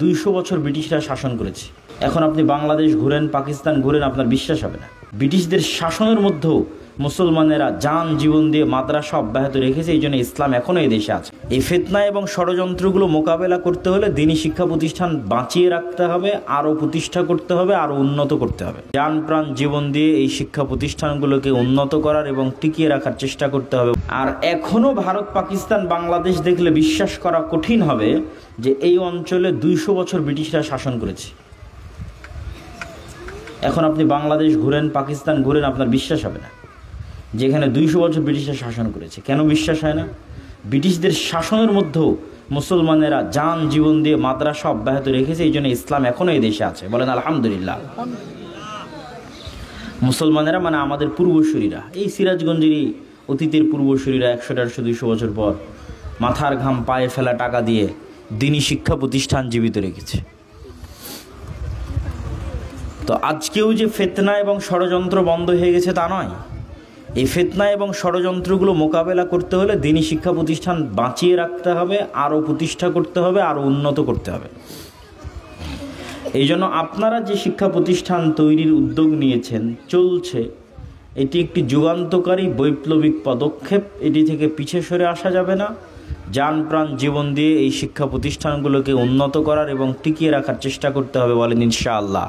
200 বছর ব্রিটিশরা শাসন করেছে। এখন আপনি বাংলাদেশ ঘুরেন, পাকিস্তান ঘুরেন, আপনার বিশ্বাস হবে না। ব্রিটিশদের শাসনের মধ্যেও মুসলমানেরা জান জীবন দিয়ে মাদ্রাসা অব্যাহত রেখেছে। এই জন্য ইসলাম এখনও এই দেশে আছে। এই ফিতনা এবং ষড়যন্ত্রগুলো মোকাবেলা করতে হলে দ্বীনি শিক্ষা প্রতিষ্ঠান বাঁচিয়ে রাখতে হবে, আরও প্রতিষ্ঠা করতে হবে, আরও উন্নত করতে হবে। জান প্রাণ জীবন দিয়ে এই শিক্ষা প্রতিষ্ঠানগুলোকে উন্নত করার এবং টিকিয়ে রাখার চেষ্টা করতে হবে। আর এখনও ভারত, পাকিস্তান, বাংলাদেশ দেখলে বিশ্বাস করা কঠিন হবে যে এই অঞ্চলে 200 বছর ব্রিটিশরা শাসন করেছে। এখন আপনি বাংলাদেশ ঘুরেন, পাকিস্তান ঘুরেন, আপনার বিশ্বাস হবে না যেখানে 200 বছর ব্রিটিশরা শাসন করেছে। কেন বিশ্বাস হয় না? ব্রিটিশদের শাসনের মধ্যেও মুসলমানেরা জান জীবন দিয়ে মাদ্রাসা অব্যাহত রেখেছে। এই জন্য ইসলাম এখনও এই দেশে আছে। বলেন আলহামদুলিল্লাহ। মুসলমানেরা মানে আমাদের পূর্বসূরীরা, এই সিরাজগঞ্জেরই অতীতের পূর্বসূরীরা 100, 150, 200 বছর পর মাথার ঘাম পায়ে ফেলা টাকা দিয়ে দ্বীনি শিক্ষা প্রতিষ্ঠান জীবিত রেখেছে। তো আজকেও যে ফিতনা এবং ষড়যন্ত্র বন্ধ হয়ে গেছে তা নয়। এই ফিতনা এবং ষড়যন্ত্রগুলো মোকাবেলা করতে হলে দ্বীনি শিক্ষা প্রতিষ্ঠান বাঁচিয়ে রাখতে হবে, আরও প্রতিষ্ঠা করতে হবে, আরও উন্নত করতে হবে। এই জন্য আপনারা যে শিক্ষা প্রতিষ্ঠান তৈরির উদ্যোগ নিয়েছেন, চলছে, এটি একটি যুগান্তকারী বৈপ্লবিক পদক্ষেপ। এটি থেকে পিছে সরে আসা যাবে না। জান প্রাণ জীবন দিয়ে এই শিক্ষা প্রতিষ্ঠানগুলোকে উন্নত করার এবং টিকিয়ে রাখার চেষ্টা করতে হবে। বলেন ইনশাআল্লাহ।